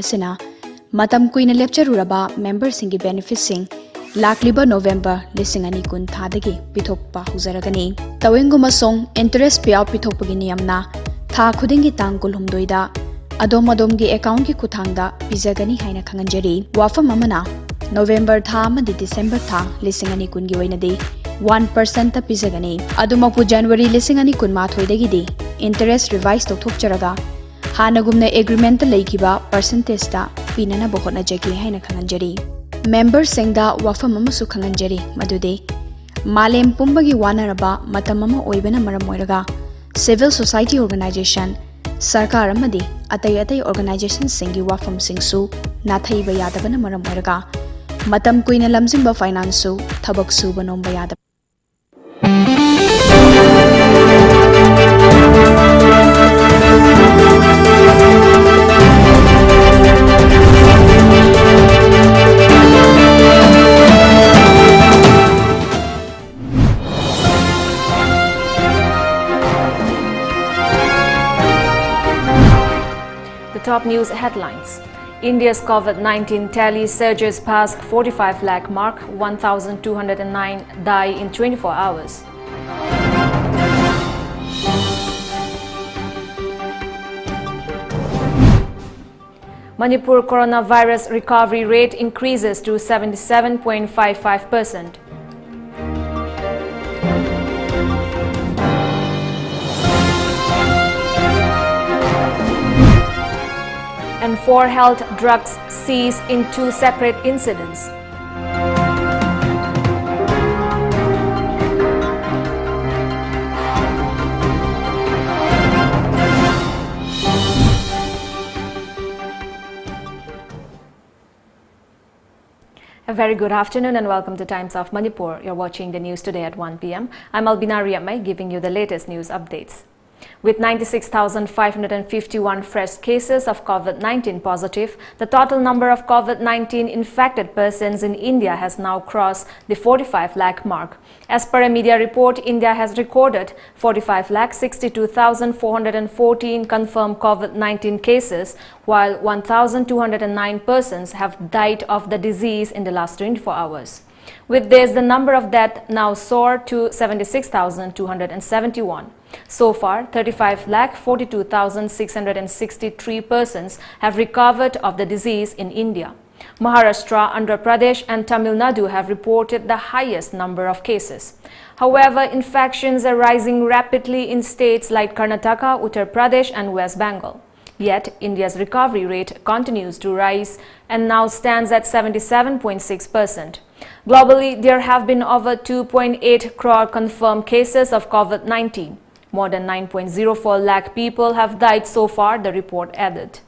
asina matam kuina lepcharuraba member singi benefit sing lakliba November lisingani kun thadagi pithokpa huzaragani tawenguma song interest payout pithokpagi niyamna tha khudingi tang kulhumdoida adom adomgi account ki kuthangda pizagani haina khanganjari wafam amana November tha amadi December tha lisingani kun gi oinadi 1% ta pizagani adumapu January lisingani kun ma thoidagi di interest revise tokthokcharaga hanagumna agreement laikiba percentage ta pinana bohona jagi haina khanganjari member singda wafam amasu khanganjari madude malem pumbagi wanaraba matamama oibana maram moiraga civil society organization sarkar amadi atai organization singi wafam singsu nathaiba yadabana maram moiraga matam kuina lamjingba finance su thabak su banomba yadab Top news headlines. India's COVID-19 tally surges past 45 lakh mark, 1,209 die in 24 hours. Manipur coronavirus recovery rate increases to 77.55%. And 4 health drugs seized in 2 separate incidents. A very good afternoon and welcome to Times of Manipur. You're watching the news today at 1 p.m. I'm ALBINA RIAMEI giving you the latest news updates. With 96,551 fresh cases of COVID-19 positive, the total number of COVID-19 infected persons in India has now crossed the 45 lakh mark. As per a media report, India has recorded 45,62,414 confirmed COVID-19 cases, while 1,209 persons have died of the disease in the last 24 hours. With this, the number of deaths now soared to 76,271. So far, 35,42,663 persons have recovered of the disease in India. Maharashtra, Andhra Pradesh and Tamil Nadu have reported the highest number of cases. However, infections are rising rapidly in states like Karnataka, Uttar Pradesh and West Bengal. Yet, India's recovery rate continues to rise and now stands at 77.6%. Globally, there have been over 2.8 crore confirmed cases of COVID-19. More than 9.04 lakh people have died so far, the report added.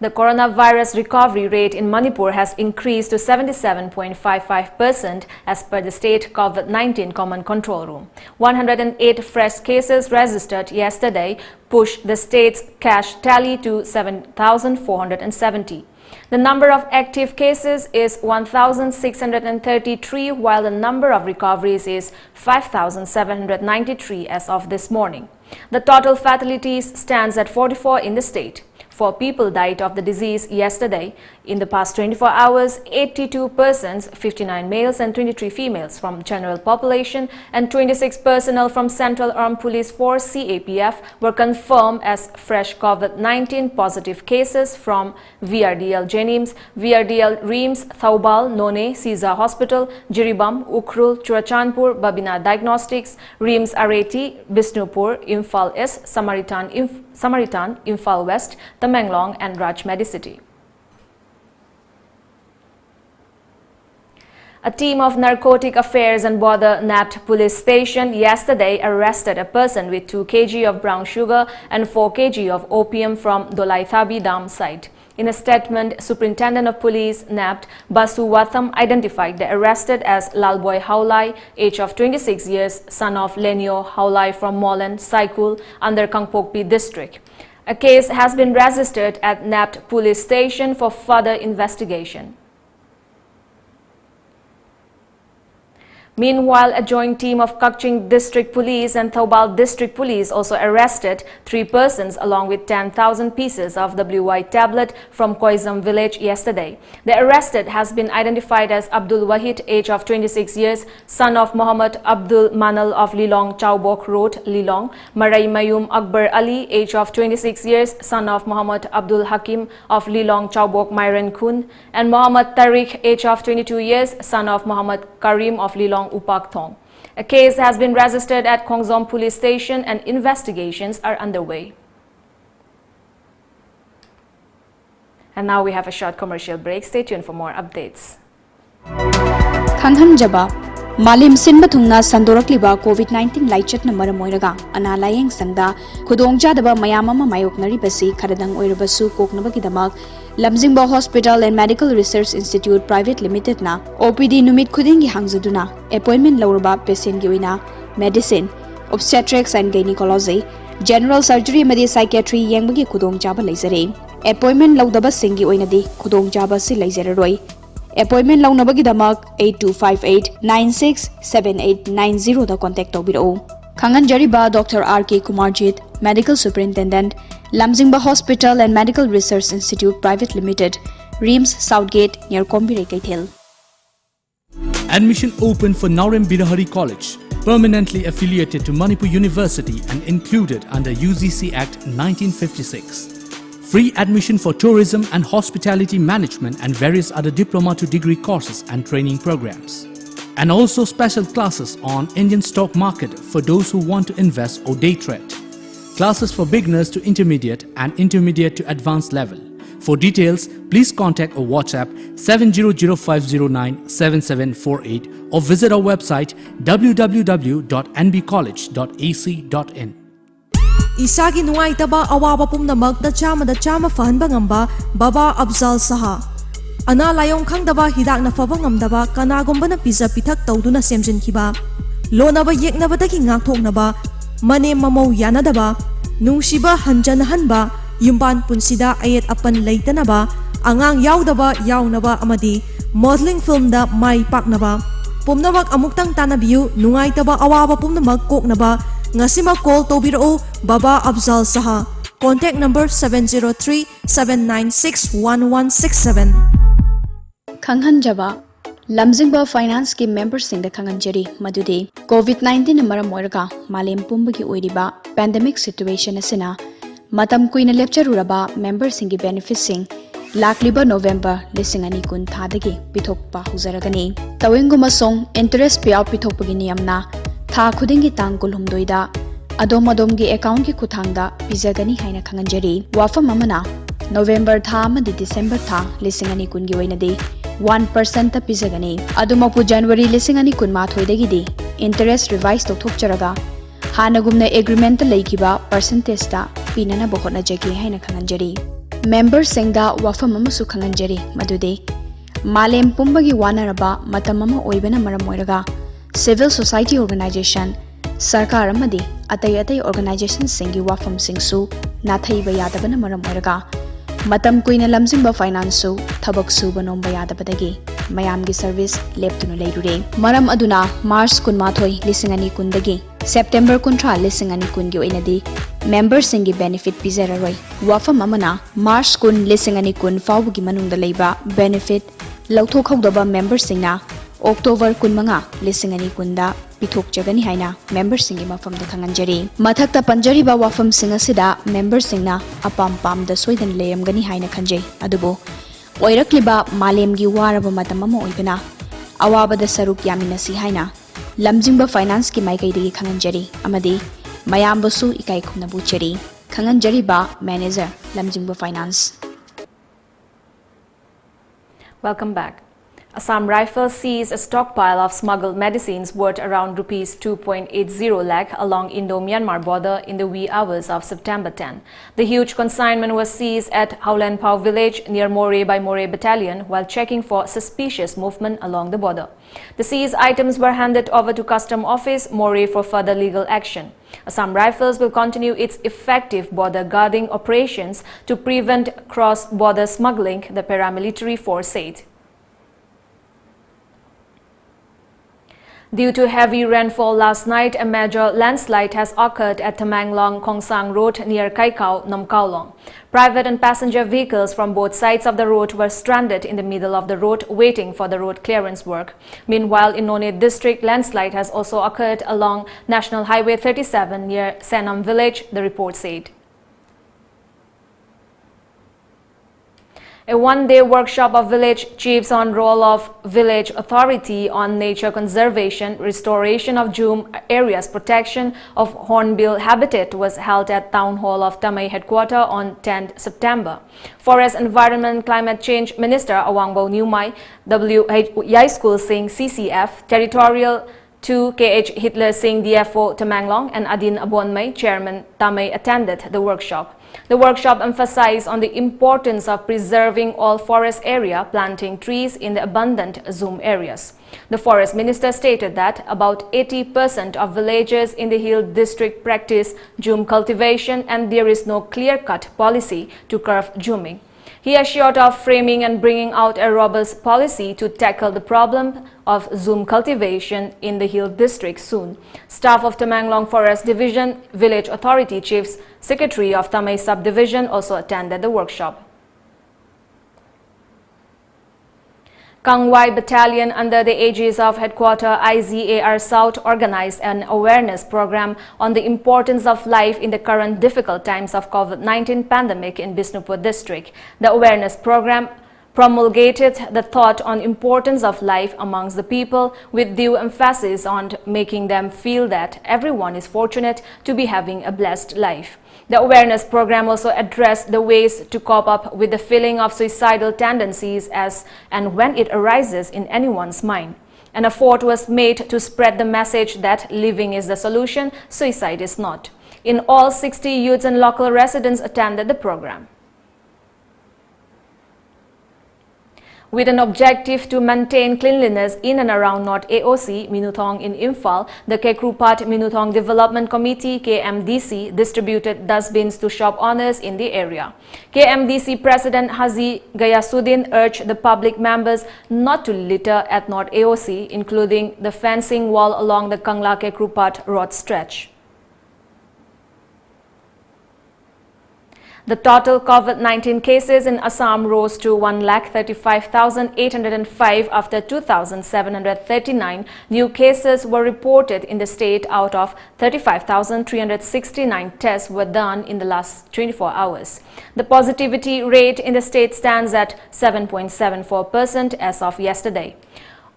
The coronavirus recovery rate in Manipur has increased to 77.55% as per the state COVID-19 Common Control Room. 108 fresh cases registered yesterday pushed the state's cash tally to 7,470. The number of active cases is 1,633, while the number of recoveries is 5,793 as of this morning. The total fatalities stands at 44 in the state. 4 people died of the disease yesterday. In the past 24 hours, 82 persons, 59 males and 23 females from general population and 26 personnel from Central Armed Police Force CAPF were confirmed as fresh COVID-19 positive cases from VRDL Jenims, VRDL Reams, Thoubal, None, Siza Hospital, Jiribam, Ukhrul, Churachandpur, Babina Diagnostics, Reams Areti, Bisnupur, Imphal East, Samaritan, Imphal West, Tamenglong and Raj Medicity. A team of Narcotic Affairs and Border Napt Police Station yesterday arrested a person with 2 kg of brown sugar and 4 kg of opium from Dolaithabi Dam site. In a statement, Superintendent of Police Napt Basu Watham identified the arrested as Lalboy Haulai, age of 26 years, son of Lenio Haulai from Molan, Saikul, under Kangpokpi district. A case has been registered at Napt Police Station for further investigation. Meanwhile, a joint team of Kakching District Police and Thoubal District Police also arrested 3 persons along with 10,000 pieces of WY tablet from Koizam village yesterday. The arrested has been identified as Abdul Wahid, age of 26 years, son of Muhammad Abdul Manal of Lilong Chaubok Road, Lilong; Marai Mayum Akbar Ali, age of 26 years, son of Muhammad Abdul Hakim of Lilong Chaubok Myran Kun; and Muhammad Tariq, age of 22 years, son of Muhammad Karim of Lilong Upak Thong. A case has been registered at Khongzom Police Station and investigations are underway. And now we have a short commercial break. Stay tuned for more updates. Khanghan Jaba Malim Sinba Thungna Sandorakliba COVID-19 Laichat na Maramoiraga Ana Layeng Sangda Khudongjadaba Mayamama Mayoknari Basi Karadang Oirabasu Koknabakidamak Lamjingba Hospital and Medical Research Institute Private Limited na OPD Numit Khudingi Hangzaduna appointment lauraba patient gi oina medicine, obstetrics and gynecology, general surgery amadi psychiatry yengbagi khudongjaba leizare. Appointment laudaba singi oinadi khudongjaba si leizararoi. Appointment launabagi damak 8258 967890 da contact tobiro. Khangan Jariba Dr. R.K. Kumarjit, Medical Superintendent, Lamjingba Hospital and Medical Research Institute Private Limited, Reams Southgate near Kombire Kaithil. Admission open for Naurem Birahari College, permanently affiliated to Manipur University and included under UGC Act 1956. Free admission for tourism and hospitality management and various other diploma to degree courses and training programs. And also special classes on Indian stock market for those who want to invest or day trade. Classes for beginners to intermediate and intermediate to advanced level. For details, please contact or WhatsApp 7005097748 or visit our website www.nbcollege.ac.in. Isagi nuaitaba awaba pumnamak da chama fahanba ngamba Baba Afzal Saha. Ana layong khangdaba hidak na faba ngamdaba kanagomba na pizza pithak tawduna semjinkiba. Lonaba yeknabadagi ngakthoknaba mane mamau yanadaba nungshiba hanjanahanba yumban punsida ayet apan leitanaba angang yaudaba yaunaba amadi modeling film da mai paknaba pumnabak amuktang tanabiyu nungaitaba awaba pumnamak koknaba ngasima call tobiro Baba Afzal Saha. Contact number 703-796-1167. Khanghan Jaba Lamjingba Finance ki members sing the Khanghan Jari Madudi COVID-19 maram moiraga Malem Pumbagi oiriba pandemic situation asina matam kuina lepcharuraba members singi benefits sing Lakliba November lisingani kun thadagi pithokpa huzaragani tawenguma song interest payout pithokpagi niyamna tha khudingi tang kulhumdoida adom adomgi account ki kuthangda pizagani haina khanganjari wafam amana November tha amadi December tha lisingani kungi oinadi 1% ta pizagani adumapu January lisingani kun mathoidagi di interest revise tokthokcharaga hanagumna agreement ta leikiba percentage ta pinana bohona jagi haina khanganjari member singda wafam amasu khanganjari madude malem pumbagi wanaraba matamama oibana maramoiraga civil society organization sarkar amadi atai organization singi wafam singsu nathaiba yadabana maram oiraga matam kuina lamjingba finance su thabak suba nomba yadabadagi mayamgi service leptuna leirure maram aduna March 18 lisingani kundagi September 13 lisingani kungi oinadi member singi benefit pizararoi wafam amana March 10 lisingani kun fawgi manungda leiba benefit lauthokhaudaba member singna October 15 lisingani kunda pithok jagani haina member singi mafam da khanganjari mathakta panjari ba wafam singa sida member singna apam pam da soidan leyamgani haina khanjai adubo oirakliba malemgi waraba matamama oibana awaba da saruk yaminasi haina lamjingba finance ki maikai digi khanganjari amadi mayambasu ikai khumna buchari khanganjari ba manager lamjingba finance. Welcome back. Assam Rifles seized a stockpile of smuggled medicines worth around Rs 2.80 lakh along Indo-Myanmar border in the wee hours of September 10. The huge consignment was seized at Howlanpao village near More by More Battalion while checking for suspicious movement along the border. The seized items were handed over to Custom Office, More for further legal action. Assam Rifles will continue its effective border guarding operations to prevent cross-border smuggling, the paramilitary force said. Due to heavy rainfall last night, a major landslide has occurred at Tamanglong Khongsang Road near Kaikau, Namkaulong. Private and passenger vehicles from both sides of the road were stranded in the middle of the road waiting for the road clearance work. Meanwhile, in Nonne district, landslide has also occurred along National Highway 37 near Senam village, the report said. A one-day workshop of village chiefs on role of village authority on nature conservation, restoration of Jum areas, protection of hornbill habitat was held at Town Hall of Tamai headquarter on 10th September. Forest, Environment, Climate Change Minister Awangbo Nyumai, W.H. Yai School Singh CCF, Territorial 2 KH Hitler Singh DFO Tamanglong and Adin Abonmai, Chairman Tamai, attended the workshop. The workshop emphasized on the importance of preserving all forest area, planting trees in the abundant Zoom areas. The forest minister stated that about 80% of villagers in the Hill district practice Zoom cultivation and there is no clear-cut policy to curb zooming. He assured of framing and bringing out a robust policy to tackle the problem of Zoom cultivation in the Hill district soon. Staff of Tamanglong Forest Division, Village Authority Chiefs, Secretary of Tamai Subdivision also attended the workshop. Kangwai Battalion under the aegis of Headquarter IZAR South organized an awareness program on the importance of life in the current difficult times of COVID-19 pandemic in Bisnupur district. The awareness program promulgated the thought on importance of life amongst the people with due emphasis on making them feel that everyone is fortunate to be having a blessed life. The awareness program also addressed the ways to cope up with the feeling of suicidal tendencies as and when it arises in anyone's mind. An effort was made to spread the message that living is the solution, suicide is not. In all, 60 youths and local residents attended the program. With an objective to maintain cleanliness in and around North AOC, Minuthong in Imphal, the Kekrupat Minuthong Development Committee KMDC distributed dustbins to shop owners in the area. KMDC President Haji Gayasuddin urged the public members not to litter at North AOC, including the fencing wall along the Kangla Kekrupat road stretch. The total COVID-19 cases in Assam rose to 1,35,805 after 2,739 new cases were reported in the state out of 35,369 tests were done in the last 24 hours. The positivity rate in the state stands at 7.74% as of yesterday.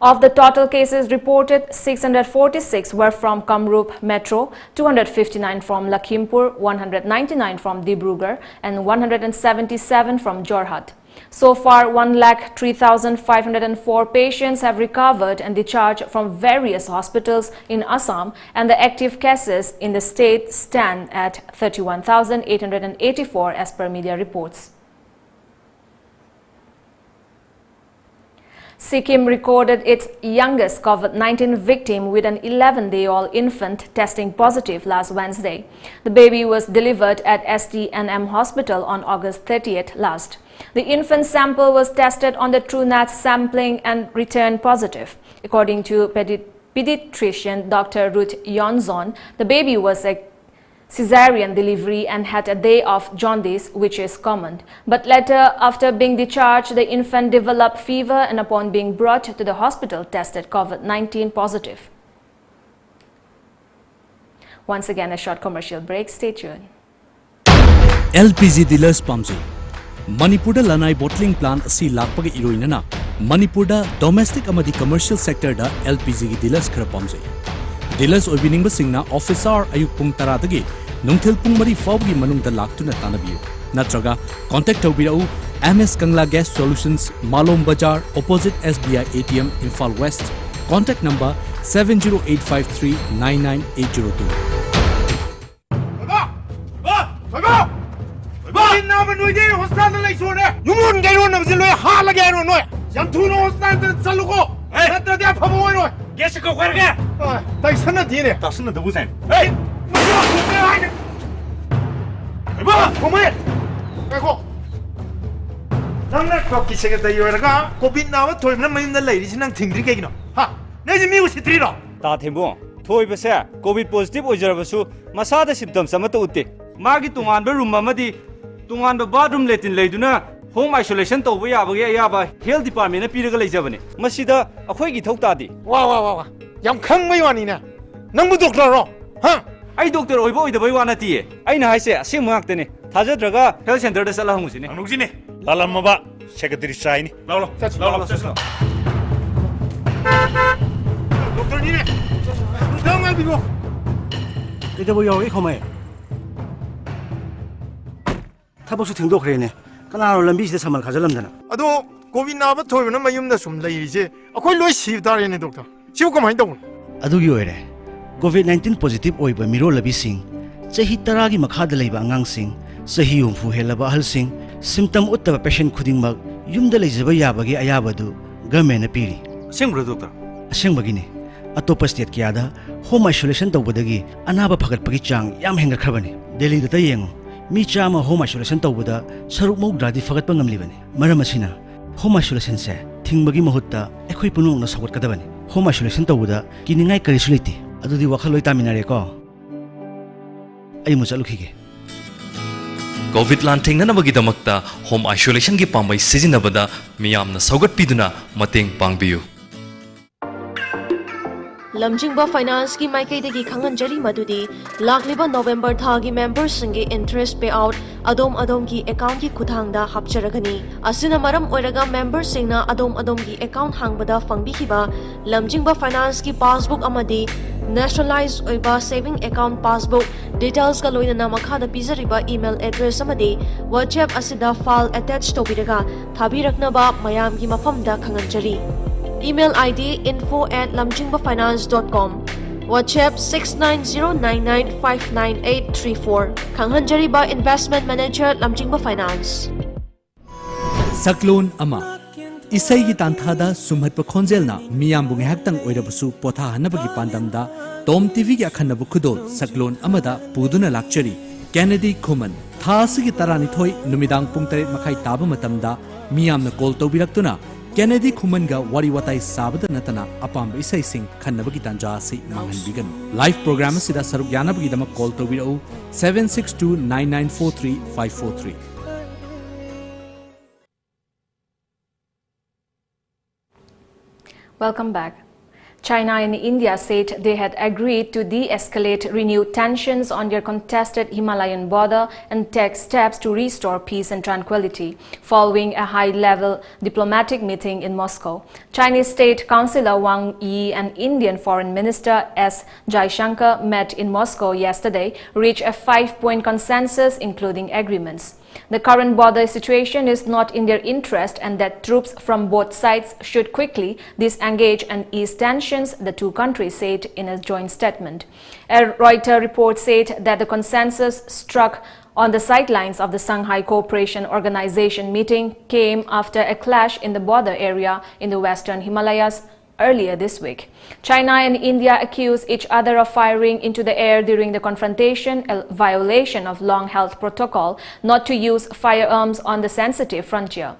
Of the total cases reported, 646 were from Kamrup Metro, 259 from Lakhimpur, 199 from Dibrugarh and 177 from Jorhat. So far, 1,03,504 patients have recovered and discharged from various hospitals in Assam, and the active cases in the state stand at 31,884 as per media reports. Sikkim recorded its youngest COVID-19 victim with an 11-day-old infant testing positive last Wednesday. The baby was delivered at STNM Hospital on August 30th last. The infant sample was tested on the TrueNat sampling and returned positive. According to pediatrician Dr. Ruth Yonzon, the baby was a cesarean delivery and had a day of jaundice, which is common. But later, after being discharged, the infant developed fever and upon being brought to the hospital, tested COVID-19 positive. Once again, a short commercial break. Stay tuned. LPG dealers Pamji. Manipurda Lanai bottling plant asi lakpaga iroinana. Manipurda domestic amadi commercial sector da LPG dealers khara pamji. Dealers oibiningba singna officer ayuk pung taradagi nungthil pung mari fawgi manungda laktuna tanabiyu natraga contact tawbirau MS Kangla Gas Solutions, Malom Bazaar, opposite SBI ATM, Imphal West. Contact number 70853-99802. Guess go where again? They send a dinner. Doesn't the Wuzan? Hey! Come here! Go! I'm not talking second that you are a COVID now. Told them the ladies and think again. Ha! There's a music trio. ता थेंबो थोई बसे covid positive ओजरबसु मसादा symptoms अमत उते मागी तुंगान रूम अमदी तुंगान बाथरूम लेटिन लेदुना होम आइसोलेशन तौब याबगे अयाबा हेल्थ डिपार्टमेंट पीरगा लेजबने मसिदा अखोइगी थौतादी वा वा वा वा याम खंगमै वानीना नंबु डॉक्टर रो हा आई डॉक्टर ओइबो ओइदबई वा नतिए आइना हाइसे असेंग माक्तने थाजद्रगा हेल्थ सेंटर दा चला हंगुसिने अनुजिने लालमबा सेक्रेटरी चाइनी लाओ लाओ डॉक्टर नीने नंग आई बिगो इदबो यावगे खमै थबसु थिंदोखरेने कनारो लंबी से समल खाजलमदना अदो कोविड नाबा थोइबना मयुमदा सुम लैरिसे अखोइ लोइ सिब तारेने डॉक्टर सिउ कमाइ दबन अदुगी ओइरे कोविड 19 पॉजिटिव ओइबा मिरो लबीसिंग चही तरागी मखादा लेबा अंगांगसिंग चही हुमफु हेलबा अहलसिंग सिम्पटम उत्तबा पेशेंट खुदिंगमक युमदा लेजबा याबगे अयाबदु गवर्नमेंट पीरी असेंब्रो डॉक्टर असेंबगिने अतोप स्टेट कियादा होम आइसोलेशन तौबदगी अनाबा फगतपगी चांग याम हेंगखरबने दिल्ली दता येंगो मी चामा होम आइसोलेशन तौबदा सरुक मौद्रादी फगतप ngamlibane मरम असिना होम आइसोलेशन से थिंगबगी महुत्ता एखोइ पुनुंगना सगतकदबने होम आइसोलेशन तौबदा किनिंगाई करिसु लेति अदुदी वखलोइ तामिनारे को आई मुचलुखिगे कोविड लांथेंग नबगीदमक्ता होम आइसोलेशन की पांबई सिजिनबदा मियामना सौगटपीदुना मतेंग पांगबियु लमजिंगबा फाइनेंस की माइकैदगी खंगनजरी मदुदी लाखलिबा नवंबर थागी मेंबर्स सिंगे इंटरेस्ट पे आउट अदोम की अकाउंट की खुथांगदा हापचरगनी असिना मरम ओइरगा मेंबर्स सिंगना अदोम की अकाउंट हांगबदा फंगबिखिबा लमजिंगबा फाइनेंस की पासबुक अमदी नेशनलाइज ओइबा सेविंग अकाउंट पासबुक डिटेल्स का लोइना मखादा पिजरिबा ईमेल एड्रेस अमदी व्हाट्सएप असिदा फाइल अटैच तोबिरगा थाबिरकनबा मयाम की मफमदा खंगनजरी Email ID info@lamjingbafinance.com WhatsApp 6909959834 Khanghanjariba Investment Manager Lamjingba Finance Saklon ama isai gi tanthada sumhatpa khonjelna miyambu nghaktang oirabsu potha hanabagi pandamda Tom TV gi akhannabu khudol saklon amada puduna lakchari Kennedy Khuman thasi gi tarani thoi numidang pung 8 makhai taba matamda miyamna call tawbiraktuna Kennedy Khumanga wari watai sabada natana apamba isai sing khannabagi tanja si manghanbigan live program sida saruk yanabagi damak call tawbirau 7629943543 Welcome back. China and India said they had agreed to de-escalate renewed tensions on their contested Himalayan border and take steps to restore peace and tranquility following a high-level diplomatic meeting in Moscow. Chinese State Councillor Wang Yi and Indian Foreign Minister S. Jaishankar met in Moscow yesterday, reached a 5-point consensus including agreements. The current border situation is not in their interest and that troops from both sides should quickly disengage and ease tensions, the two countries said in a joint statement. A Reuters report said that the consensus struck on the sidelines of the Shanghai Cooperation Organization meeting came after a clash in the border area in the western Himalayas earlier this week. China and India accused each other of firing into the air during the confrontation, a violation of long-held protocol not to use firearms on the sensitive frontier.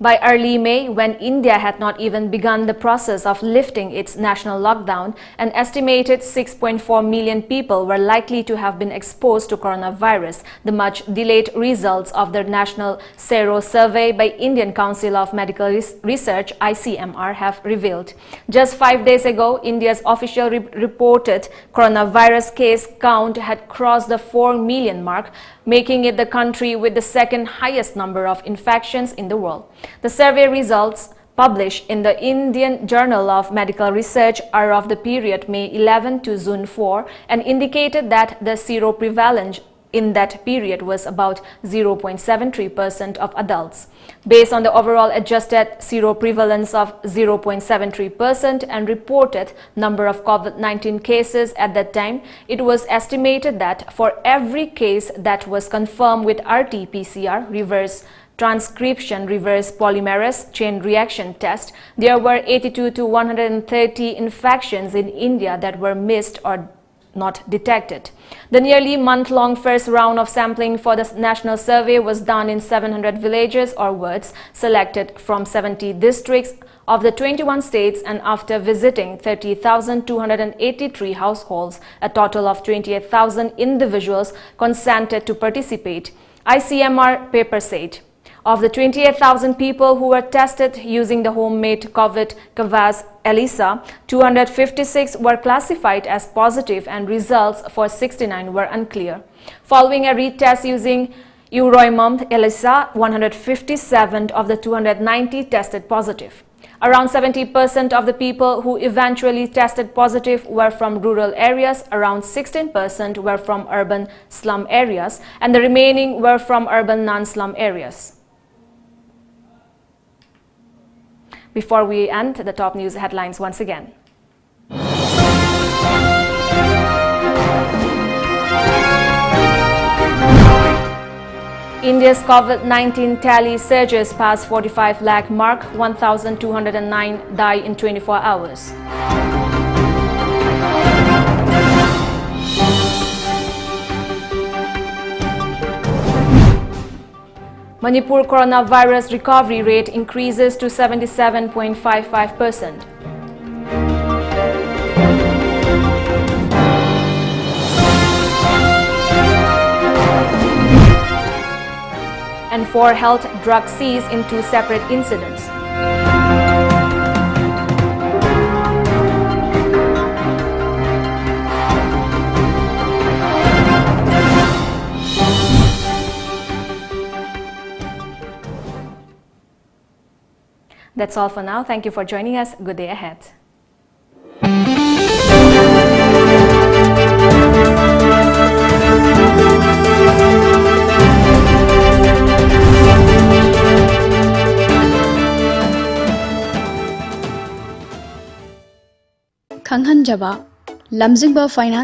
By early May, when India had not even begun the process of lifting its national lockdown, an estimated 6.4 million people were likely to have been exposed to coronavirus, the much-delayed results of the National Sero Survey by Indian Council of Medical Research (ICMR) have revealed. Just 5 days ago, India's official reported coronavirus case count had crossed the 4 million mark, making it the country with the second highest number of infections in the world. The survey results published in the Indian Journal of Medical Research are of the period May 11 to June 4 and indicated that the seroprevalence in that period was about 0.73% of adults. Based on the overall adjusted seroprevalence of 0.73% and reported number of COVID-19 cases at that time, it was estimated that for every case that was confirmed with RT-PCR, reverse transcription reverse polymerase chain reaction test, there were 82 to 130 infections in India that were missed or not detected. The nearly month-long first round of sampling for the national survey was done in 700 villages or wards selected from 70 districts of the 21 states, and after visiting 30,283 households, a total of 28,000 individuals consented to participate. ICMR paper said, of the 28,000 people who were tested using the homemade COVID Kavaz ELISA, 256 were classified as positive and results for 69 were unclear. Following a retest using Euroimum ELISA, 157 of the 290 tested positive. Around 70% of the people who eventually tested positive were from rural areas, around 16% were from urban slum areas, and the remaining were from urban non-slum areas. Before we end, the top news headlines once again. India's COVID-19 tally surges past 45 lakh mark, 1,209 die in 24 hours. Manipur coronavirus recovery rate increases to 77.55%. And 4 health drug seized in 2 separate incidents. That's all for now. Thank you for joining us. Good day ahead. Khanghanjaba Lamjingba Finance